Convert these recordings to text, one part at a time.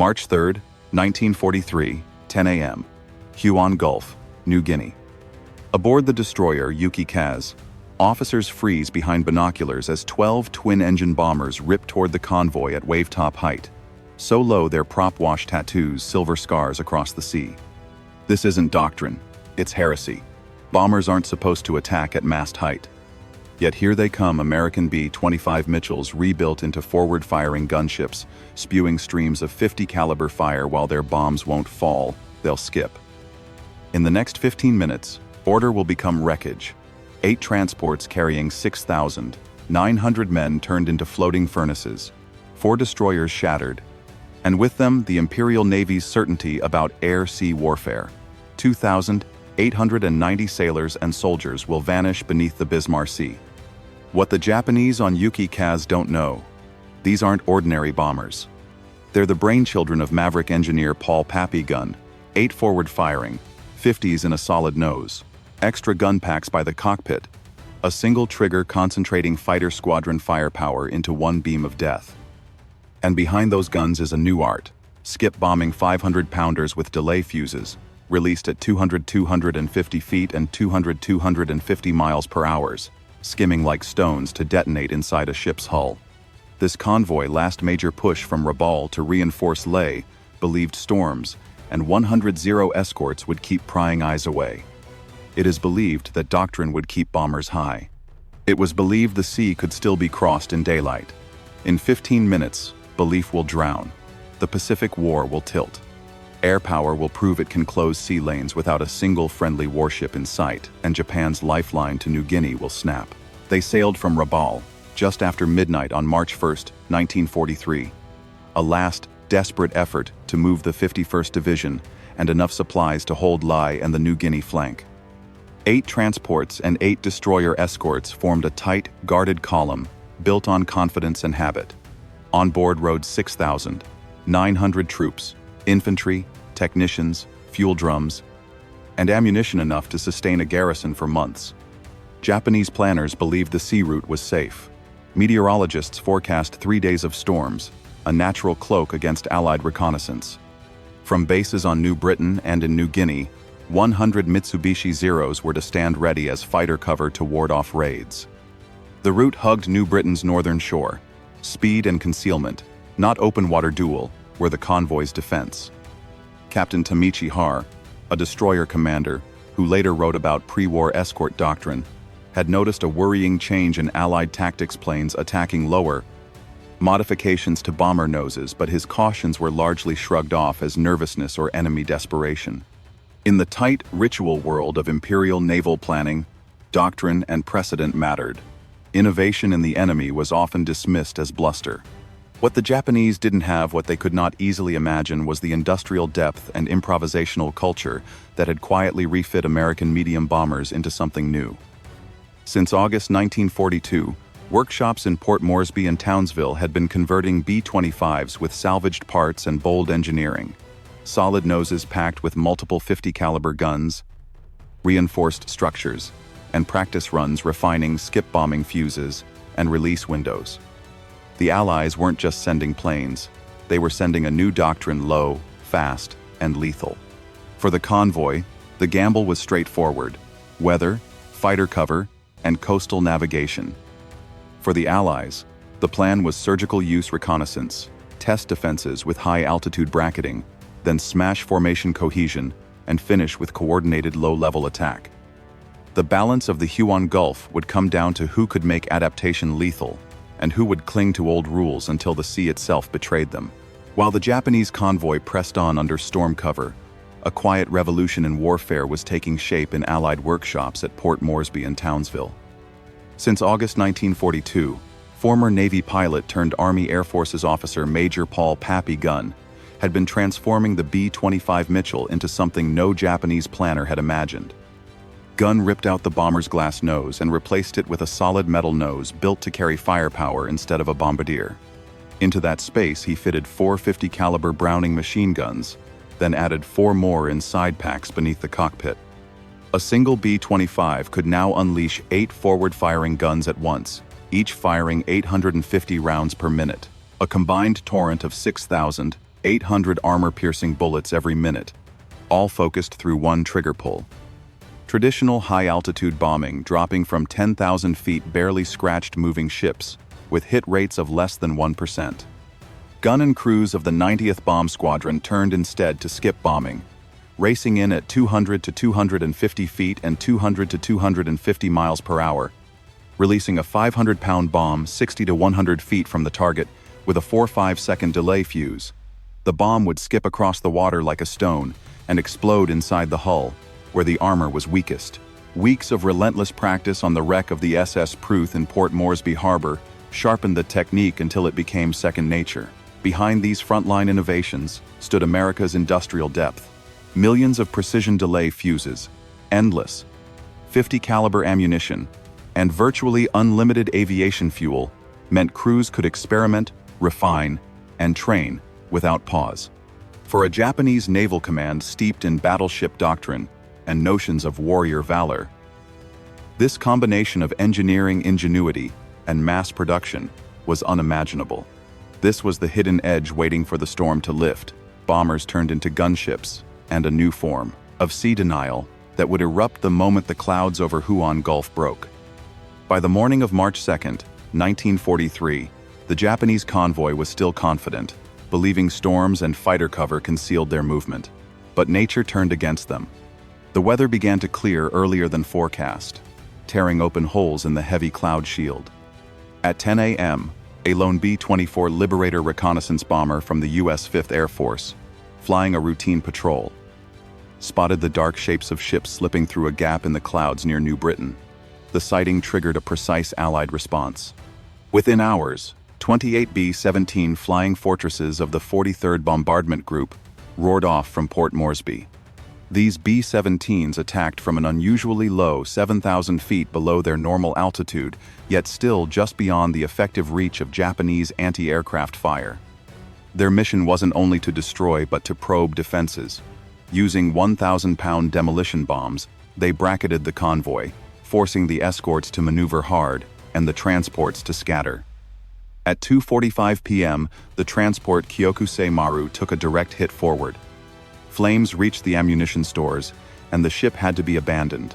March 3, 1943, 10 a.m. Huon Gulf, New Guinea. Aboard the destroyer Yuki Kaz, officers freeze behind binoculars as 12 twin-engine bombers rip toward the convoy at wave-top height, so low their prop-wash tattoos silver scars across the sea. This isn't doctrine, it's heresy. Bombers aren't supposed to attack at mast height. Yet here they come, American B-25 Mitchells rebuilt into forward-firing gunships, spewing streams of 50 caliber fire. While their bombs won't fall, they'll skip. In the next 15 minutes, order will become wreckage. 8 transports carrying 6,900 men turned into floating furnaces, 4 destroyers shattered, and with them the Imperial Navy's certainty about air-sea warfare. 2,890 sailors and soldiers will vanish beneath the Bismarck Sea. What the Japanese on Yuki Kaz don't know, these aren't ordinary bombers. They're the brainchildren of maverick engineer Pappy Gunn, 8 forward-firing, 50s in a solid nose, extra gun packs by the cockpit, a single trigger concentrating fighter squadron firepower into one beam of death. And behind those guns is a new art, skip bombing 500-pounders with delay fuses, released at 250 feet and 250 miles per hour, skimming like stones to detonate inside a ship's hull. This convoy last major push from Rabaul to reinforce Leh believed storms and 100 Zero escorts would keep prying eyes away. It is believed that doctrine would keep bombers high. It was believed the sea could still be crossed in daylight. In 15 minutes, belief will drown. The Pacific War will tilt. Air power will prove it can close sea lanes without a single friendly warship in sight, and Japan's lifeline to New Guinea will snap. They sailed from Rabaul just after midnight on March 1, 1943. A last, desperate effort to move the 51st Division and enough supplies to hold Leh and the New Guinea flank. 8 transports and 8 destroyer escorts formed a tight, guarded column built on confidence and habit. On board rode 6,900 troops, infantry, technicians, fuel drums, and ammunition enough to sustain a garrison for months. Japanese planners believed the sea route was safe. Meteorologists forecast 3 days of storms, a natural cloak against Allied reconnaissance. From bases on New Britain and in New Guinea, 100 Mitsubishi Zeros were to stand ready as fighter cover to ward off raids. The route hugged New Britain's northern shore. Speed and concealment, not open water duel, were the convoy's defense. Captain Tamichi Har, a destroyer commander who later wrote about pre-war escort doctrine, had noticed a worrying change in Allied tactics, planes attacking lower, modifications to bomber noses, but his cautions were largely shrugged off as nervousness or enemy desperation. In the tight, ritual world of imperial naval planning, doctrine and precedent mattered. Innovation in the enemy was often dismissed as bluster. What the Japanese didn't have, what they could not easily imagine, was the industrial depth and improvisational culture that had quietly refit American medium bombers into something new. Since August 1942, workshops in Port Moresby and Townsville had been converting B-25s with salvaged parts and bold engineering. Solid noses packed with multiple 50 caliber guns, reinforced structures, and practice runs refining skip bombing fuses and release windows. The Allies weren't just sending planes, they were sending a new doctrine: low, fast, and lethal. For the convoy, the gamble was straightforward: weather, fighter cover, and coastal navigation. For the Allies, the plan was surgical use reconnaissance, test defenses with high-altitude bracketing, then smash formation cohesion, and finish with coordinated low-level attack. The balance of the Huon Gulf would come down to who could make adaptation lethal, and who would cling to old rules until the sea itself betrayed them. While the Japanese convoy pressed on under storm cover, a quiet revolution in warfare was taking shape in Allied workshops at Port Moresby and Townsville. Since August 1942, former Navy pilot turned Army Air Forces officer Major Pappy Gunn had been transforming the B-25 Mitchell into something no Japanese planner had imagined. Gunn ripped out the bomber's glass nose and replaced it with a solid metal nose built to carry firepower instead of a bombardier. Into that space he fitted 4 50 caliber Browning machine guns, then added 4 more in side packs beneath the cockpit. A single B-25 could now unleash 8 forward-firing guns at once, each firing 850 rounds per minute, a combined torrent of 6,000 800 armor-piercing bullets every minute, all focused through one trigger pull. Traditional high-altitude bombing dropping from 10,000 feet barely scratched moving ships, with hit rates of less than 1%. Gun and crews of the 90th Bomb Squadron turned instead to skip bombing, racing in at 200 to 250 feet and 200 to 250 miles per hour, releasing a 500-pound bomb 60 to 100 feet from the target with a 4-5 second delay fuse. The bomb would skip across the water like a stone and explode inside the hull, where the armor was weakest. Weeks of relentless practice on the wreck of the SS Pruth in Port Moresby Harbor sharpened the technique until it became second nature. Behind these frontline innovations stood America's industrial depth. Millions of precision delay fuses, endless 50 caliber ammunition, and virtually unlimited aviation fuel meant crews could experiment, refine, and train without pause. For a Japanese naval command steeped in battleship doctrine and notions of warrior valor, this combination of engineering ingenuity and mass production was unimaginable. This was the hidden edge waiting for the storm to lift. Bombers turned into gunships, and a new form of sea denial that would erupt the moment the clouds over Huon Gulf broke. By the morning of March 2nd, 1943, the Japanese convoy was still confident, believing storms and fighter cover concealed their movement. But nature turned against them. The weather began to clear earlier than forecast, tearing open holes in the heavy cloud shield. At 10 a.m., a lone B-24 Liberator reconnaissance bomber from the U.S. 5th Air Force, flying a routine patrol, spotted the dark shapes of ships slipping through a gap in the clouds near New Britain. The sighting triggered a precise Allied response. Within hours, 28 B-17 flying fortresses of the 43rd Bombardment Group roared off from Port Moresby. These B-17s attacked from an unusually low 7,000 feet below their normal altitude, yet still just beyond the effective reach of Japanese anti-aircraft fire. Their mission wasn't only to destroy but to probe defenses. Using 1,000-pound demolition bombs, they bracketed the convoy, forcing the escorts to maneuver hard and the transports to scatter. At 2:45 p.m., the transport Kyokusei Maru took a direct hit forward. Flames reached the ammunition stores, and the ship had to be abandoned.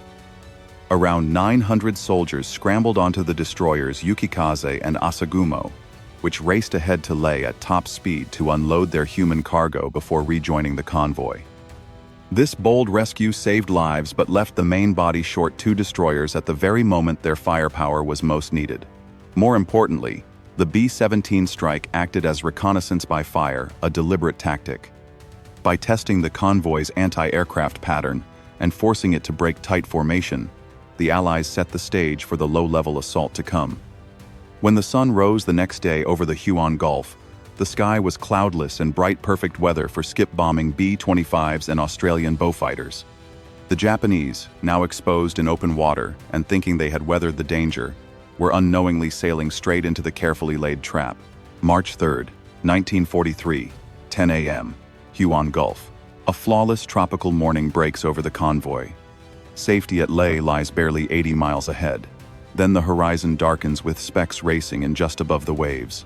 Around 900 soldiers scrambled onto the destroyers Yukikaze and Asagumo, which raced ahead to Leh at top speed to unload their human cargo before rejoining the convoy. This bold rescue saved lives but left the main body short 2 destroyers at the very moment their firepower was most needed. More importantly, the B-17 strike acted as reconnaissance by fire, a deliberate tactic. By testing the convoy's anti-aircraft pattern and forcing it to break tight formation, the Allies set the stage for the low-level assault to come. When the sun rose the next day over the Huon Gulf, the sky was cloudless and bright, perfect weather for skip-bombing B-25s and Australian Beaufighters. The Japanese, now exposed in open water and thinking they had weathered the danger, were unknowingly sailing straight into the carefully laid trap. March 3, 1943, 10 a.m., Huon Gulf. A flawless tropical morning breaks over the convoy. Safety at Leh lies barely 80 miles ahead. Then the horizon darkens with specks racing in just above the waves.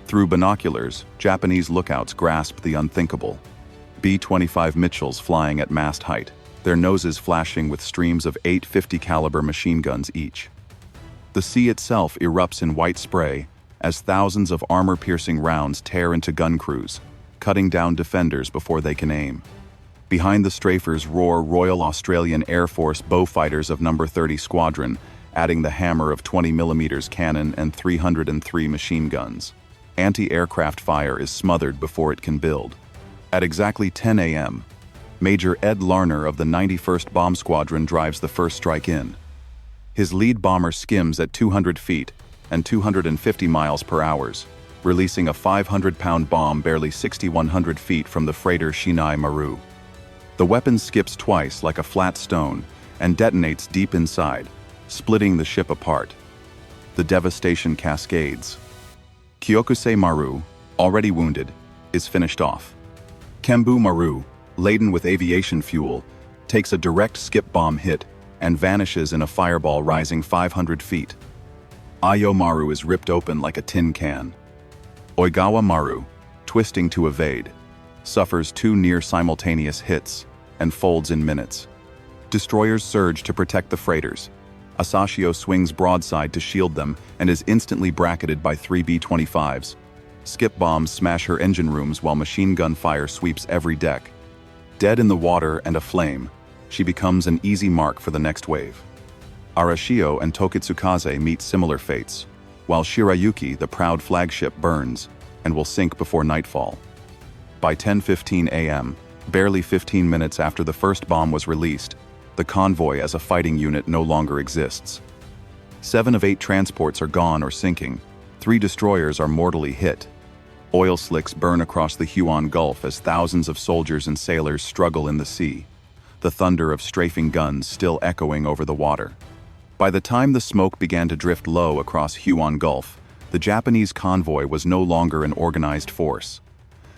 Through binoculars, Japanese lookouts grasp the unthinkable. B-25 Mitchells flying at mast height, their noses flashing with streams of 8 50 caliber machine guns each. The sea itself erupts in white spray as thousands of armor-piercing rounds tear into gun crews, cutting down defenders before they can aim. Behind the strafers roar Royal Australian Air Force Beaufighters of No. 30 Squadron, adding the hammer of 20mm cannon and 303 machine guns. Anti-aircraft fire is smothered before it can build. At exactly 10 a.m., Major Ed Larner of the 91st Bomb Squadron drives the first strike in. His lead bomber skims at 200 feet and 250 miles per hour, releasing a 500-pound bomb barely 6,100 feet from the freighter Shinai Maru. The weapon skips twice like a flat stone and detonates deep inside, splitting the ship apart. The devastation cascades. Kyokusei Maru, already wounded, is finished off. Kembu Maru, laden with aviation fuel, takes a direct skip bomb hit and vanishes in a fireball rising 500 feet. Ayo Maru is ripped open like a tin can. Oigawa Maru, twisting to evade, suffers two near-simultaneous hits, and folds in minutes. Destroyers surge to protect the freighters. Asashio swings broadside to shield them and is instantly bracketed by 3 B-25s. Skip bombs smash her engine rooms while machine gun fire sweeps every deck. Dead in the water and aflame, she becomes an easy mark for the next wave. Arashio and Tokitsukaze meet similar fates, while Shirayuki, the proud flagship, burns and will sink before nightfall. By 10:15 a.m., barely 15 minutes after the first bomb was released, the Convoy as a fighting unit no longer exists. 7 of 8 transports are gone or sinking. 3 destroyers are mortally hit. Oil slicks burn across the Huon Gulf as thousands of soldiers and sailors struggle in the sea, the thunder of strafing guns still echoing over the water. By the time the smoke began to drift low across Huon Gulf, the Japanese convoy was no longer an organized force.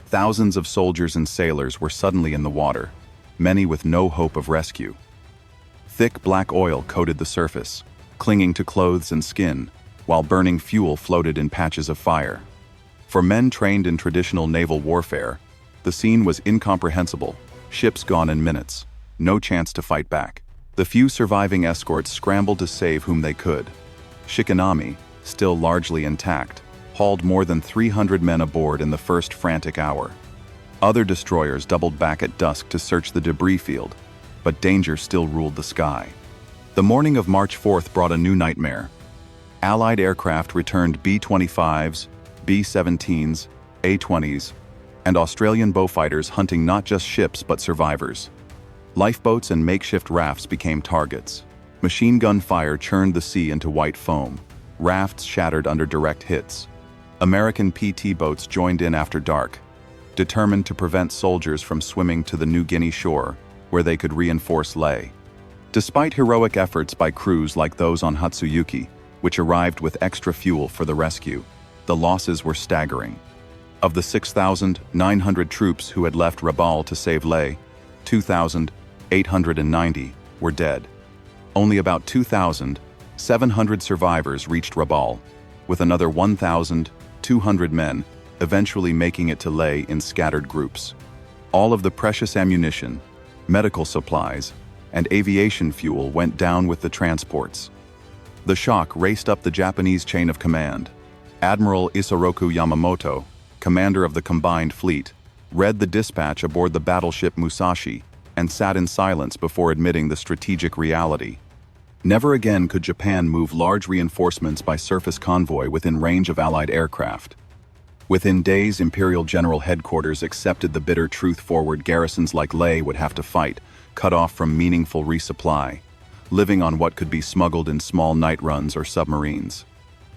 Thousands of soldiers and sailors were suddenly in the water, many with no hope of rescue. Thick black oil coated the surface, clinging to clothes and skin, while burning fuel floated in patches of fire. For men trained in traditional naval warfare, the scene was incomprehensible. Ships gone in minutes, no chance to fight back. The few surviving escorts scrambled to save whom they could. Shikanami, still largely intact, hauled more than 300 men aboard in the first frantic hour. Other destroyers doubled back at dusk to search the debris field, but danger still ruled the sky. The morning of March 4th brought a new nightmare. Allied aircraft returned B-25s, B-17s, A-20s, and Australian Beaufighters hunting not just ships but survivors. Lifeboats and makeshift rafts became targets. Machine gun fire churned the sea into white foam. Rafts shattered under direct hits. American PT boats joined in after dark, determined to prevent soldiers from swimming to the New Guinea shore, where they could reinforce Lae. Despite heroic efforts by crews like those on Hatsuyuki, which arrived with extra fuel for the rescue, the losses were staggering. Of the 6,900 troops who had left Rabaul to save Lae, 2,890 were dead. Only about 2,700 survivors reached Rabaul, with another 1,200 men eventually making it to Lae in scattered groups. All of the precious ammunition, medical supplies, and aviation fuel went down with the transports. The shock raced up the Japanese chain of command. Admiral Isoroku Yamamoto, commander of the combined fleet, read the dispatch aboard the battleship Musashi and sat in silence before admitting the strategic reality. Never again could Japan move large reinforcements by surface convoy within range of Allied aircraft. Within days, Imperial General Headquarters accepted the bitter truth. Forward garrisons like Lae would have to fight, cut off from meaningful resupply, living on what could be smuggled in small night runs or submarines.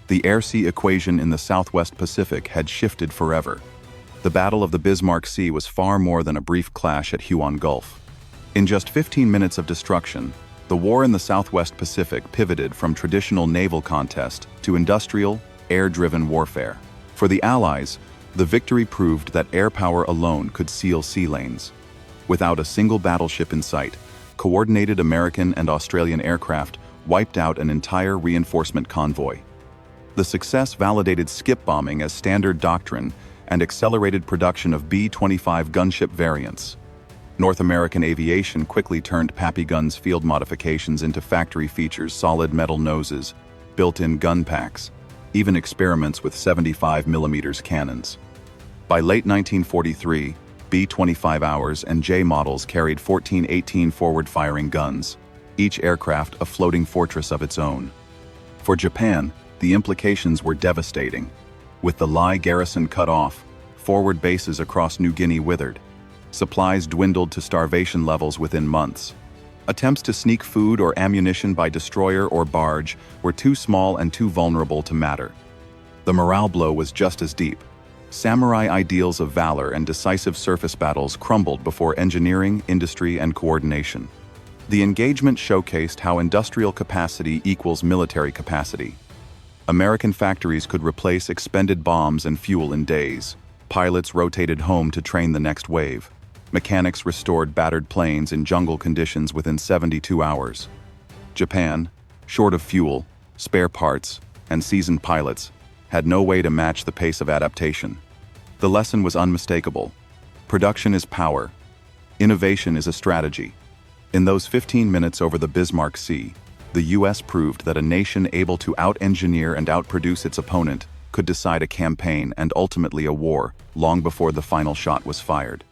The air-sea equation in the Southwest Pacific had shifted forever. The Battle of the Bismarck Sea was far more than a brief clash at Huon Gulf. In just 15 minutes of destruction, the war in the Southwest Pacific pivoted from traditional naval contest to industrial, air-driven warfare. For the Allies, the victory proved that air power alone could seal sea lanes. Without a single battleship in sight, coordinated American and Australian aircraft wiped out an entire reinforcement convoy. The success validated skip bombing as standard doctrine and accelerated production of B-25 gunship variants. North American aviation quickly turned Pappy Gunn's field modifications into factory features: solid metal noses, built-in gun packs, even experiments with 75mm cannons. By late 1943, B-25 hours and J models carried 14-18 forward-firing guns, each aircraft a floating fortress of its own. For Japan, the implications were devastating. With the Lae garrison cut off, forward bases across New Guinea withered. Supplies dwindled to starvation levels within months. Attempts to sneak food or ammunition by destroyer or barge were too small and too vulnerable to matter. The morale blow was just as deep. Samurai ideals of valor and decisive surface battles crumbled before engineering, industry, and coordination. The engagement showcased how industrial capacity equals military capacity. American factories could replace expended bombs and fuel in days. Pilots rotated home to train the next wave. Mechanics restored battered planes in jungle conditions within 72 hours. Japan, short of fuel, spare parts, and seasoned pilots, had no way to match the pace of adaptation. The lesson was unmistakable. Production is power. Innovation is a strategy. In those 15 minutes over the Bismarck Sea, the US proved that a nation able to out-engineer and outproduce its opponent could decide a campaign and ultimately a war long before the final shot was fired.